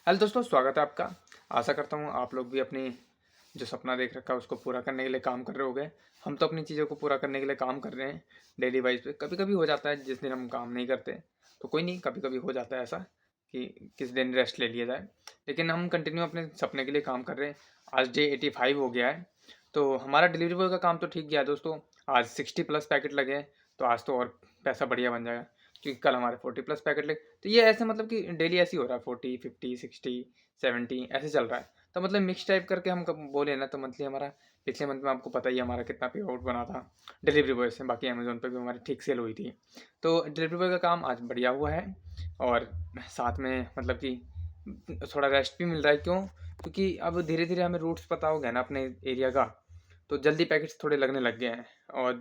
Hello दोस्तों, स्वागत है आपका। आशा करता हूँ आप लोग भी अपनी जो सपना देख रखा है उसको पूरा करने के लिए काम कर रहे होंगे। हम तो अपनी चीज़ों को पूरा करने के लिए काम कर रहे हैं डेली वाइज पे। कभी कभी हो जाता है जिस दिन हम काम नहीं करते, तो कोई नहीं, कभी कभी हो जाता है ऐसा कि किस दिन रेस्ट ले लिया जाए। लेकिन हम कंटिन्यू अपने सपने के लिए काम कर रहे हैं। आज डे 85 हो गया है, तो हमारा डिलीवरी बॉय का काम तो ठीक गया है दोस्तों। आज 60+ पैकेट लगे हैं, तो आज तो और पैसा बढ़िया बन जाएगा, क्योंकि कल हमारे 40+ पैकेट लगे। तो ये ऐसे मतलब कि डेली ऐसे ही हो रहा है, 40, 50, 60, 70 ऐसे चल रहा है। तो मतलब मिक्स टाइप करके हम कब बोले ना, तो मंथली हमारा पिछले मंथ में आपको पता ही है हमारा कितना पे आउट बना था डिलीवरी बॉय से। बाकी अमेजोन पे भी हमारी ठीक सेल हुई थी। तो डिलीवरी बॉय का काम आज बढ़िया हुआ है, और साथ में मतलब कि थोड़ा रेस्ट भी मिल रहा है। क्यों? क्योंकि अब धीरे धीरे हमें रूट्स पता हो गया ना अपने एरिया का, तो जल्दी पैकेट्स थोड़े लगने लग गए हैं। और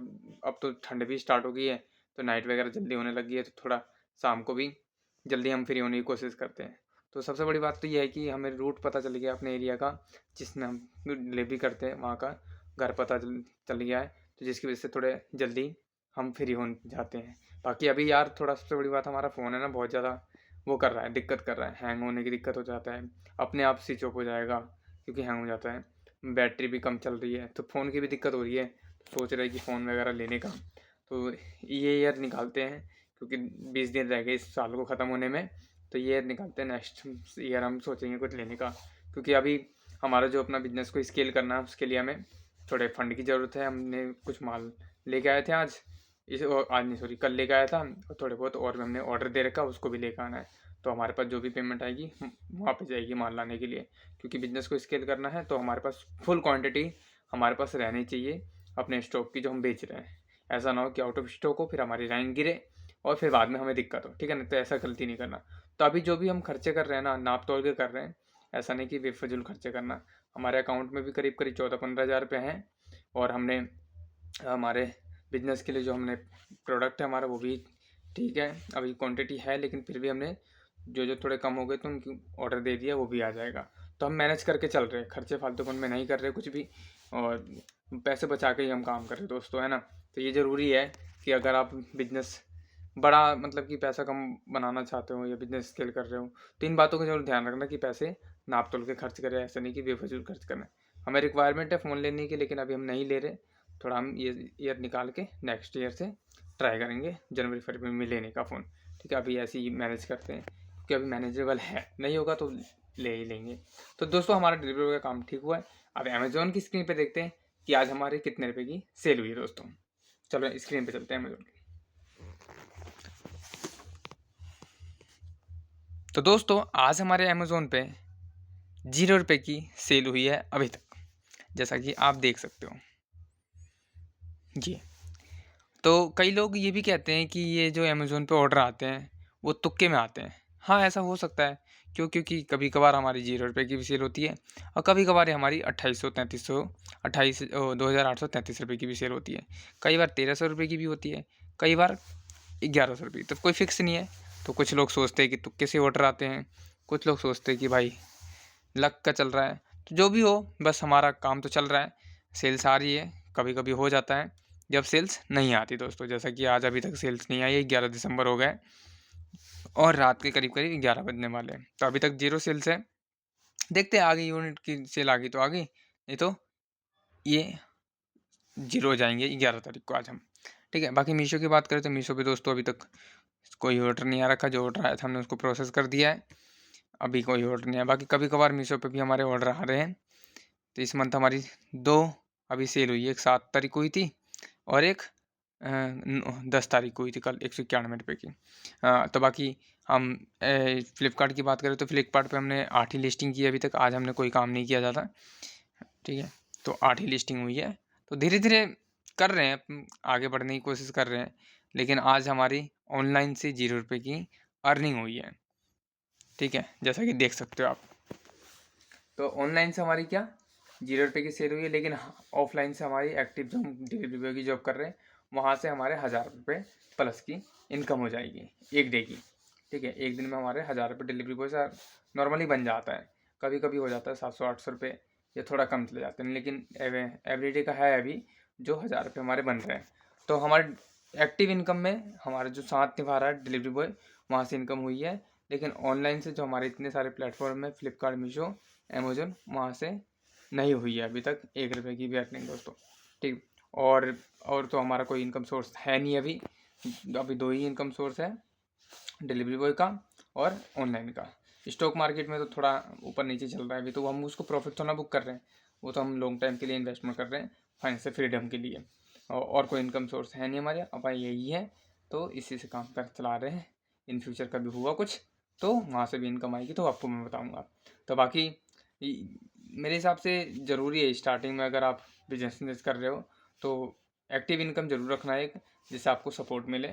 अब तो ठंड भी स्टार्ट हो गई है, तो नाइट वगैरह जल्दी होने लगी है, तो थोड़ा शाम को भी जल्दी हम फ्री होने की कोशिश करते हैं। तो सबसे बड़ी बात तो ये है कि हमें रूट पता चल गया अपने एरिया का, जिसमें हम डिलीवरी करते हैं वहाँ का घर पता चल गया है, तो जिसकी वजह से थोड़े जल्दी हम फ्री हो जाते हैं। बाकी अभी यार थोड़ा सबसे बड़ी बात, हमारा फ़ोन है ना बहुत ज़्यादा वो कर रहा है, दिक्कत कर रहा है, हैंग होने की दिक्कत हो जाता है, अपने आप स्विच ऑफ हो जाएगा क्योंकि हैंग हो जाता है। बैटरी भी कम चल रही है, तो फ़ोन की भी दिक्कत हो रही है। तो सोच रहे हैं कि फ़ोन वगैरह लेने का, तो ये ईयर निकालते हैं, क्योंकि 20 दिन रह गए इस साल को ख़त्म होने में। तो ये ईयर निकालते हैं, नेक्स्ट ईयर हम सोचेंगे कुछ लेने का। क्योंकि अभी हमारा जो अपना बिजनेस को स्केल करना है, उसके लिए हमें थोड़े फंड की ज़रूरत है। हमने कुछ माल लेके आए थे आज, आज नहीं सॉरी, कल लेके आया था, और थोड़े बहुत और भी हमने ऑर्डर दे रखा, उसको भी लेकर आना है। तो हमारे पास जो भी पेमेंट आएगी वहाँ पे जाएगी माल लाने के लिए, क्योंकि बिजनेस को स्केल करना है। तो हमारे पास फुल क्वांटिटी हमारे पास रहनी चाहिए अपने स्टॉक की जो हम बेच रहे हैं। ऐसा ना हो कि आउट ऑफ स्टॉक हो, फिर हमारी रैंक गिरे और फिर बाद में हमें दिक्कत हो, ठीक है ना। तो ऐसा गलती नहीं करना। तो अभी जो भी हम खर्चे कर रहे हैं ना, नाप तोल के कर रहे हैं, ऐसा नहीं कि बेफजूल खर्चे करना। हमारे अकाउंट में भी करीब करीब 14-15 हज़ार रुपये हैं, और हमने हमारे बिजनेस के लिए जो हमने प्रोडक्ट है हमारा वो भी ठीक है, अभी क्वांटिटी है, लेकिन फिर भी हमने जो जो थोड़े कम हो गए तो उनकी ऑर्डर दे दिया, वो भी आ जाएगा। तो हम मैनेज करके चल रहे हैं, खर्चे फालतूपन में नहीं कर रहे कुछ भी, और पैसे बचा के ही हम काम कर रहे हैं दोस्तों, है ना। तो ये ज़रूरी है कि अगर आप बिजनेस बड़ा मतलब कि पैसा कम बनाना चाहते हो या बिजनेस स्केल कर रहे हो, तो इन बातों का जरूर ध्यान रखना कि पैसे नाप तोल के खर्च करें, ऐसा नहीं कि बेफजूल खर्च करना है। हमें रिक्वायरमेंट है फ़ोन लेने की, लेकिन अभी हम नहीं ले रहे। थोड़ा हम ये ईयर निकाल के नेक्स्ट ईयर से ट्राई करेंगे जनवरी फरवरी में लेने का फ़ोन, ठीक है। अभी ऐसे ही मैनेज करते हैं, क्योंकि अभी मैनेजेबल है, नहीं होगा तो ले ही लेंगे। तो दोस्तों हमारा डिलीवरी का काम ठीक हुआ है। अब अमेजोन की स्क्रीन पे देखते हैं कि आज हमारे कितने रुपए की सेल हुई है दोस्तों। चलो स्क्रीन पे चलते हैं अमेजोन की। तो दोस्तों आज हमारे अमेजोन पे 0 रुपये की सेल हुई है अभी तक, जैसा कि आप देख सकते हो जी। तो कई लोग ये भी कहते हैं कि ये जो अमेज़ोन पे ऑर्डर आते हैं वो तुक्के में आते हैं। हाँ, ऐसा हो सकता है। क्यों? क्योंकि कभी कभार हमारी 0 रुपये की भी सेल होती है, और कभी कभार हमारी 2800 की भी सेल होती है। कई बार 1300 रुपये की भी होती है, कई बार 1100 रुपये। तो कोई फिक्स नहीं है। तो कुछ लोग सोचते हैं कि तुक्के से ऑर्डर आते हैं, कुछ लोग सोचते हैं कि भाई लक का चल रहा है। तो जो भी हो, बस हमारा काम तो चल रहा है, सेल्स आ रही है। कभी कभी हो जाता है जब सेल्स नहीं आती दोस्तों, जैसा कि आज अभी तक सेल्स नहीं आई है, 11 दिसंबर हो गए और रात के करीब करीब 11 बजने वाले हैं, तो अभी तक 0 सेल्स है। देखते हैं आगे यूनिट की सेल आ गई तो आगे, नहीं तो ये 0 हो जाएंगे 11 तारीख को आज हम, ठीक है। बाकी मीशो की बात करें तो मीशो पे दोस्तों अभी तक कोई ऑर्डर नहीं आ रखा। जो ऑर्डर आया था हमने उसको प्रोसेस कर दिया है, अभी कोई ऑर्डर नहीं आया। बाकी कभी कभार मीशो पे भी हमारे ऑर्डर आ रहे हैं। तो इस मंथ हमारी 2 अभी सेल हुई है, एक 7 तारीख को हुई थी और एक 10 तारीख को हुई थी, कल 191 रुपये की। तो बाकी हम फ्लिपकार्ट की बात करें तो फ्लिपकार्ट पे हमने 8 ही लिस्टिंग की है अभी तक। आज हमने कोई काम नहीं किया ज़्यादा, ठीक है। तो 8 ही लिस्टिंग हुई है। तो धीरे धीरे कर रहे हैं, आगे बढ़ने की कोशिश कर रहे हैं। लेकिन आज हमारी ऑनलाइन से 0 रुपये की अर्निंग हुई है, ठीक है, जैसा कि देख सकते हो आप। तो ऑनलाइन से हमारी क्या 0 रुपये की सेल हुई है, लेकिन ऑफलाइन से हमारी एक्टिव जो हम डिलीवरी बॉय की जॉब कर रहे हैं, वहाँ से हमारे 1000 रुपये प्लस की इनकम हो जाएगी एक डे की, ठीक है। एक दिन में हमारे 1000 रुपये डिलीवरी बॉय से नॉर्मली बन जाता है। कभी कभी हो जाता है 700-800 रुपये, या थोड़ा कम चले जाते हैं, लेकिन एवरीडे का है अभी जो 1000 रुपये हमारे बन रहे हैं। तो हमारे एक्टिव इनकम में हमारा जो साथ निभा रहा है डिलीवरी बॉय, वहाँ से इनकम हुई है लेकिन ऑनलाइन से जो हमारे इतने सारे प्लेटफॉर्म है, फ्लिपकार्ट, मीशो, अमेजोन, वहाँ से नहीं हुई है अभी तक 1 रुपये की भी अर्निंग दोस्तों। ठीक। और तो हमारा कोई इनकम सोर्स है नहीं अभी। अभी 2 ही इनकम सोर्स है, डिलीवरी बॉय का और ऑनलाइन का। स्टॉक मार्केट में तो थोड़ा ऊपर नीचे चल रहा है अभी, तो हम उसको प्रॉफिट थोड़ा बुक कर रहे हैं, वो तो हम लॉन्ग टाइम के लिए इन्वेस्टमेंट कर रहे हैं, फाइनेंशियल फ्रीडम के लिए। और कोई इनकम सोर्स है नहीं हमारे, अब यही है, तो इसी से काम कर चला रहे हैं। इन फ्यूचर कभी हुआ कुछ तो वहाँ से भी इनकम आएगी तो आपको मैं बताऊँगा। तो बाकी मेरे हिसाब से ज़रूरी है स्टार्टिंग में, अगर आप बिजनेस कर रहे हो तो एक्टिव इनकम ज़रूर रखना है एक, जिससे आपको सपोर्ट मिले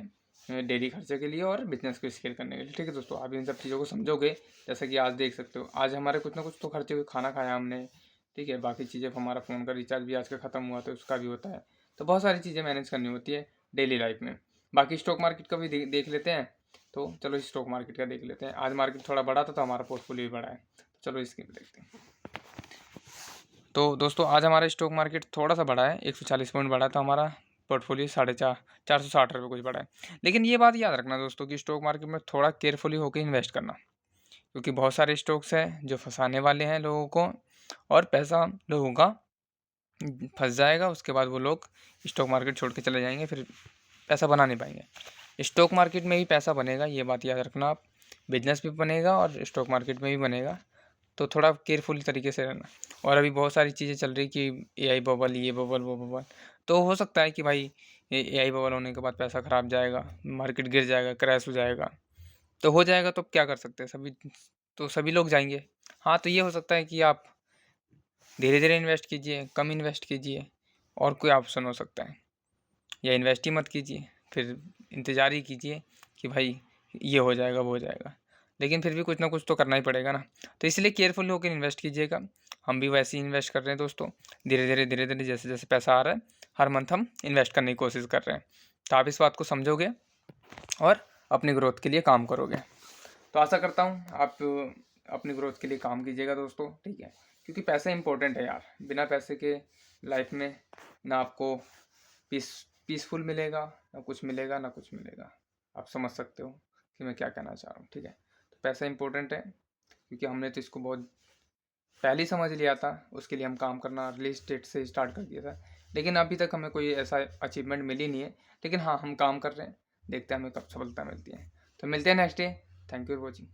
डेली खर्चे के लिए और बिजनेस को स्केल करने के लिए। ठीक है दोस्तों, आप इन सब चीज़ों को समझोगे। जैसा कि आज देख सकते हो, आज हमारे कुछ ना कुछ तो खर्चे हुए, खाना खाया हमने, ठीक है, बाकी चीज़ें, हमारा फ़ोन का रिचार्ज भी आज का ख़त्म हुआ तो उसका भी होता है। तो बहुत सारी चीज़ें मैनेज करनी होती है डेली लाइफ में। बाकी स्टॉक मार्केट का भी देख लेते हैं। तो चलो स्टॉक मार्केट का देख लेते हैं। आज मार्केट थोड़ा बढ़ा था तो हमारा पोर्टफोलियो भी बढ़ा है। चलो इसकी भी देखते हैं। तो दोस्तों आज हमारा स्टॉक मार्केट थोड़ा सा बढ़ा है, 140 पॉइंट बढ़ा, तो हमारा पोर्टफोलियो 460 रुपये कुछ बढ़ा है। लेकिन ये बात याद रखना दोस्तों कि स्टॉक मार्केट में थोड़ा केयरफुली होकर इन्वेस्ट करना, क्योंकि बहुत सारे स्टॉक्स हैं जो फंसाने वाले हैं लोगों को, और पैसा लोगों का फंस जाएगा। उसके बाद वो लोग स्टॉक मार्केट छोड़ के चले जाएंगे, फिर पैसा बना नहीं पाएंगे। स्टॉक मार्केट में भी पैसा बनेगा, ये बात याद रखना आप। बिजनेस भी बनेगा और स्टॉक मार्केट में भी बनेगा, तो थोड़ा केयरफुली तरीके से रहना। और अभी बहुत सारी चीज़ें चल रही कि एआई बबल, ये बबल, वो बबल, तो हो सकता है कि भाई एआई बबल होने के बाद पैसा खराब जाएगा, मार्केट गिर जाएगा, क्रैश हो जाएगा, तो हो जाएगा तो क्या कर सकते हैं, सभी लोग जाएंगे। हाँ, तो ये हो सकता है कि आप धीरे धीरे इन्वेस्ट कीजिए, कम इन्वेस्ट कीजिए, और कोई ऑप्शन हो सकता है, या इन्वेस्ट ही मत कीजिए, फिर इंतज़ार ही कीजिए कि भाई ये हो जाएगा, वो हो जाएगा। लेकिन फिर भी कुछ ना कुछ तो करना ही पड़ेगा ना, तो इसलिए केयरफुल होकर इन्वेस्ट कीजिएगा। हम भी वैसे ही इन्वेस्ट कर रहे हैं दोस्तों, धीरे धीरे जैसे जैसे पैसा आ रहा है, हर मंथ हम इन्वेस्ट करने की कोशिश कर रहे हैं। तो आप इस बात को समझोगे और अपनी ग्रोथ के लिए काम करोगे। तो आशा करता हूँ आप अपनी ग्रोथ के लिए काम कीजिएगा दोस्तों, ठीक है, क्योंकि पैसा इंपॉर्टेंट है यार। बिना पैसे के लाइफ में ना आपको पीसफुल मिलेगा, ना कुछ मिलेगा, ना कुछ मिलेगा। आप समझ सकते हो कि मैं क्या कहना चाह रहा हूँ, ठीक है। तो पैसा इंपॉर्टेंट है, क्योंकि हमने तो इसको बहुत पहले ही समझ लिया था, उसके लिए हम काम करना अर्ली स्टेज से स्टार्ट कर दिया था। लेकिन अभी तक हमें कोई ऐसा अचीवमेंट मिली नहीं है, लेकिन हाँ, हम काम कर रहे हैं, देखते हैं हमें कब सफलता मिलती है। तो मिलते हैं next day. Thank you for watching.